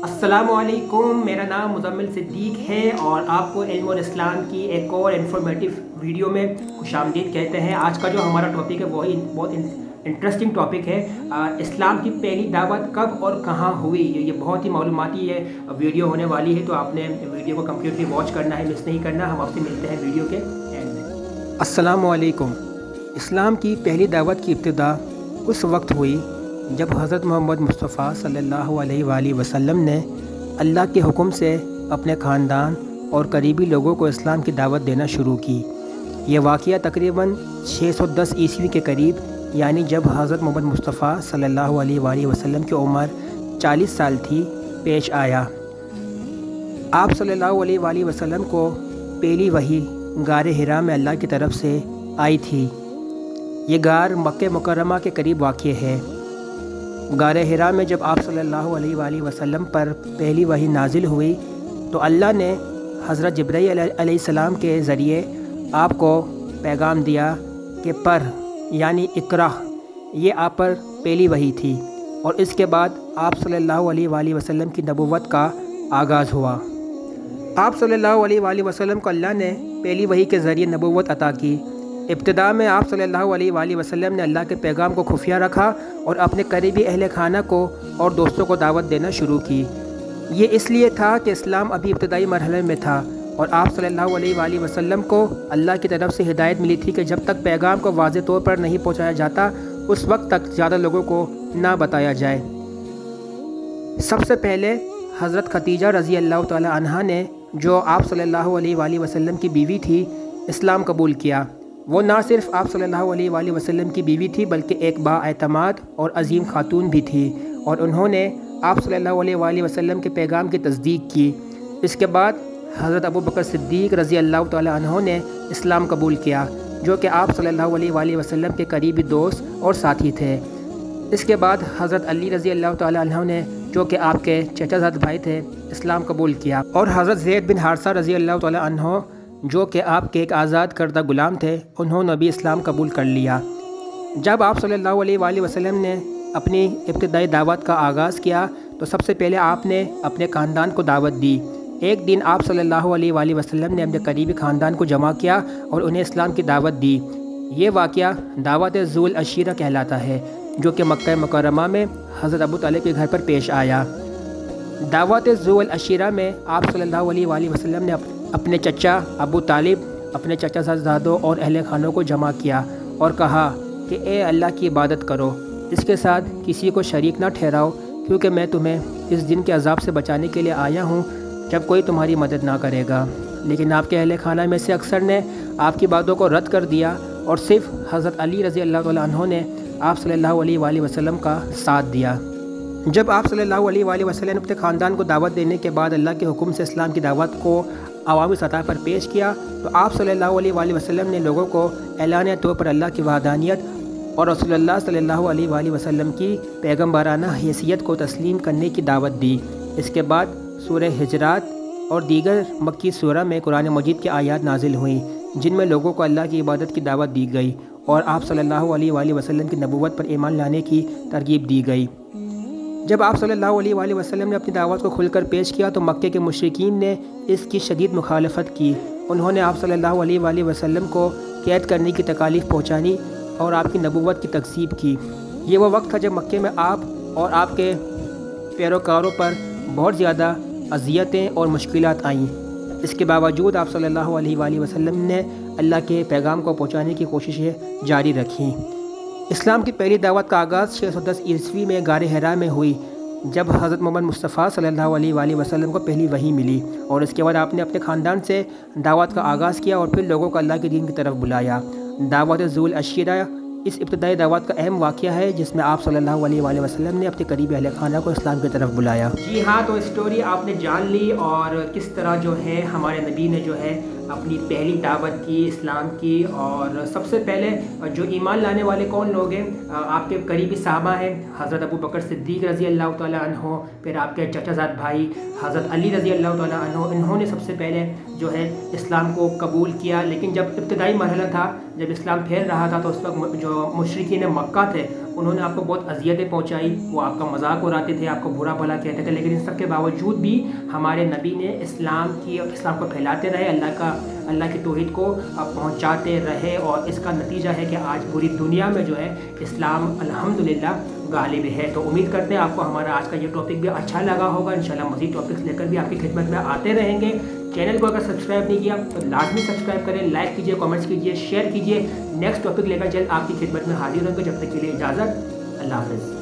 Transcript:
अस्सलामुअलैकुम, मेरा नाम मुज़म्मिल सिद्दीक़ है और आपको इल्म और इस्लाम की एक और इन्फॉर्मेटिव वीडियो में खुशामदीद कहते हैं। आज का जो हमारा टॉपिक है वही बहुत इंटरेस्टिंग टॉपिक है। इस्लाम की पहली दावत कब और कहाँ हुई, ये बहुत ही मालूमाती है वीडियो होने वाली है, तो आपने वीडियो को कम्प्लीटली वॉच करना है, मिस नहीं करना। हम आपसे मिलते हैं वीडियो के एंड में। अस्सलामुअलैकुम। इस्लाम की पहली दावत की इब्तिदा उस वक्त हुई जब हज़रत मोहम्मद मुस्तफ़ा सल्लल्लाहु अलैहि वसल्लम ने अल्लाह के हुक्म से अपने ख़ानदान और करीबी लोगों को इस्लाम की दावत देना शुरू की। ये वाक़या तकरीबन 610 ईस्वी के करीब, यानी जब हज़रत मोहम्मद मुस्तफ़ा सल्लल्लाहु अलैहि वसल्लम की उम्र 40 साल थी, पेश आया। आप सल्लल्लाहु अलैहि वसल्लम को पहली वही गार हिरा में अल्लाह की तरफ से आई थी। ये गार मक्के मुकर्रमा के करीब वाक़ है। गार हिरा में जब आप सल्लल्लाहु अलैहि वसल्लम पर पहली वही नाजिल हुई तो अल्लाह ने हज़रत जिब्राईल अलैहिस्सलाम के ज़रिए आपको पैगाम दिया कि पर यानी इक़रा, ये आप पर पहली वही थी। और इसके बाद आप सल्लल्लाहु अलैहि वसल्लम की नबुव्वत का आगाज़ हुआ। आप सल्लल्लाहु अलैहि वसल्लम को अल्लाह ने पहली वही के ज़रिए नबुव्वत अता की। इब्तिदा में आप सल्लल्लाहु अलैहि वसल्लम ने अल्लाह के पैगाम को खुफिया रखा और अपने करीबी अहले खाना को और दोस्तों को दावत देना शुरू की। ये इसलिए था कि इस्लाम अभी इब्तिदाई मरहले में था और आप सल्लल्लाहु अलैहि वसल्लम को अल्लाह की तरफ से हिदायत मिली थी कि जब तक पैगाम को वाज़ेह तौर पर नहीं पहुँचाया जाता उस वक्त तक ज़्यादा लोगों को ना बताया जाए। सबसे पहले हज़रत खदीजा रज़ी अल्लाह ताला अन्हा ने, जो आप सल्लल्लाहु अलैहि वसल्लम की बीवी थी, इस्लाम कबूल किया। वो ना सिर्फ़ आप सल्लल्लाहु अलैहि वसल्लम की बीवी थी बल्कि एक बाएतमाद और अजीम खातून भी थी, और उन्होंने आप सल्लल्लाहु अलैहि वसल्लम के पैगाम की तस्दीक की। इसके बाद हज़रत अबू बकर सिद्दीक़ रज़ी अल्लाह ताला अन्हु ने इस्लाम कबूल किया, जो कि आप सल्लल्लाहु अलैहि वसल्लम के करीबी दोस्त और साथी थे। इसके बाद हज़रत अली रज़ी अल्लाह ताला अन्हु ने, जो कि आपके चचाजाद भाई थे, इस्लाम कबूल किया। और हज़रत ज़ैद बिन हारिसा रज़ी अल्लाह ताला अन्हु, जो कि आपके एक आज़ाद करदा ग़ुलाम थे, उन्होंने भी इस्लाम कबूल कर लिया। जब आप सल्लल्लाहु अलैहि वसल्लम ने अपनी इब्तिदाई दावत का आगाज़ किया तो सबसे पहले आपने अपने ख़ानदान को दावत दी। एक दिन आप सल्लल्लाहु अलैहि वसल्लम ने अपने करीबी ख़ानदान को जमा किया और उन्हें इस्लाम की दावत दी। ये वाक़या दावत ज़ुल अशीरा कहलाता है, जो कि मक्का मुकर्रमा में हज़रत अबू तालिब के घर पर पेश आया। दावत ज़ुल अशीरा में आप सल्लल्लाहु अलैहि वसल्लम ने अपने चचा अबू तालिब, अपने चचा साहबजादों और अहले खानों को जमा किया और कहा कि ए अल्लाह की इबादत करो, इसके साथ किसी को शरीक ना ठहराओ, क्योंकि मैं तुम्हें इस दिन के अजाब से बचाने के लिए आया हूँ जब कोई तुम्हारी मदद ना करेगा। लेकिन आपके अहले खाना में से अक्सर ने आपकी बातों को रद्द कर दिया और सिर्फ़ हज़रत अली रज़ी अल्लाह ताला अन्हु ने आप सल्लल्लाहु अलैहि वसल्लम का साथ दिया। जब आप सल्लल्लाहु अलैहि वसल्लम ने अपने ख़ानदान को दावत देने के बाद अल्लाह के हुक्म से इस्लाम की दावत को अवामी सतह पर पेश किया तो आप सल्लल्लाहु अलैहि वसल्लम ने लोगों को ऐलानिया तौर पर अल्लाह की वहदानियत और रसूलुल्लाह सल्लल्लाहु अलैहि वसल्लम की पैगम्बराना हैसियत को तस्लीम करने की दावत दी। इसके बाद सूरह हिजरात और दीगर मक्की सूरा में कुरान मजीद की आयत नाजिल हुई, जिनमें लोगों को अल्लाह की इबादत की दावत दी गई और आप सल्लल्लाहु अलैहि वसल्लम की नबुव्वत पर ईमान लाने की तरगीब दी गई। जब आप सल्लल्लाहु अलैहि वसल्लम ने अपनी दावत को खुलकर पेश किया तो मक्के के मुशरिकीन ने इसकी शदीद मुखालफत की। उन्होंने आप सल्लल्लाहु अलैहि वसल्लम को कैद करने की तकालीफ पहुँचानी और आपकी नबुव्वत की तकसीब की। ये वो वक्त था जब मक्के में आप और आपके पैरोकारों पर बहुत ज़्यादा अज़ियतें और मुश्किलात आईं। इसके बावजूद आप सल्लल्लाहु अलैहि वसल्लम ने अल्लाह के पैगाम को पहुँचाने की कोशिशें जारी रखीं। इस्लाम की पहली दावत का आगाज़ 610 ईस्वी में गार हिरा में हुई, जब हज़रत मोहम्मद मुस्तफ़ा सल्लल्लाहु अलैहि वसल्लम को पहली वही मिली। और इसके बाद आपने अपने ख़ानदान से दावत का आगाज़ किया और फिर लोगों को अल्लाह के दीन की तरफ बुलाया। दावत ज़ुल अशीरा इस इब्तिदाई दावत का अहम वाक़या है, जिसमें आप सल्लल्लाहु अलैहि वसल्लम ने अपने करीबी अहले खाना को इस्लाम की तरफ बुलाया। जी हाँ, तो स्टोरी आपने जान ली और किस तरह जो है हमारे नबी ने जो है अपनी पहली दावत की इस्लाम की। और सबसे पहले जो ईमान लाने वाले कौन लोग हैं, आपके करीबी साहबा हैं हज़रत अबू बकर सिद्दीक़ रज़ी अल्लाह ताला अन्हु, फिर आपके चचाजाद भाई हज़रत अली रज़ी अल्लाह ताला अन्हु, इन्होंने सबसे पहले जो है इस्लाम को कबूल किया। लेकिन जब इब्तिदाई मरहला था, जब इस्लाम फैल रहा था, तो उस वक्त जो मुशरिकीन मक्का थे उन्होंने आपको बहुत अजियतें पहुँचाई, वो आपका मजाक उड़ाते थे, आपको बुरा भला कहते थे, लेकिन इन सब के बावजूद भी हमारे नबी ने इस्लाम को फैलाते रहे, अल्लाह की तौहीद को पहुँचाते रहे, और इसका नतीजा है कि आज पूरी दुनिया में जो है इस्लाम अल्हम्दुलिल्लाह गालिब है। तो उम्मीद करते हैं आपको हमारा आज का ये टॉपिक भी अच्छा लगा होगा। इंशाल्लाह मज़ीद टॉपिक्स लेकर भी आपकी खिदमत में आते रहेंगे। चैनल को अगर सब्सक्राइब नहीं किया तो लाजमी सब्सक्राइब करें, लाइक कीजिए, कमेंट्स कीजिए, शेयर कीजिए। नेक्स्ट टॉपिक लेकर जल्द आपकी खिदमत में हाजिर होंगे। जब तक के लिए इजाज़त, अल्लाह हाफ़िज़।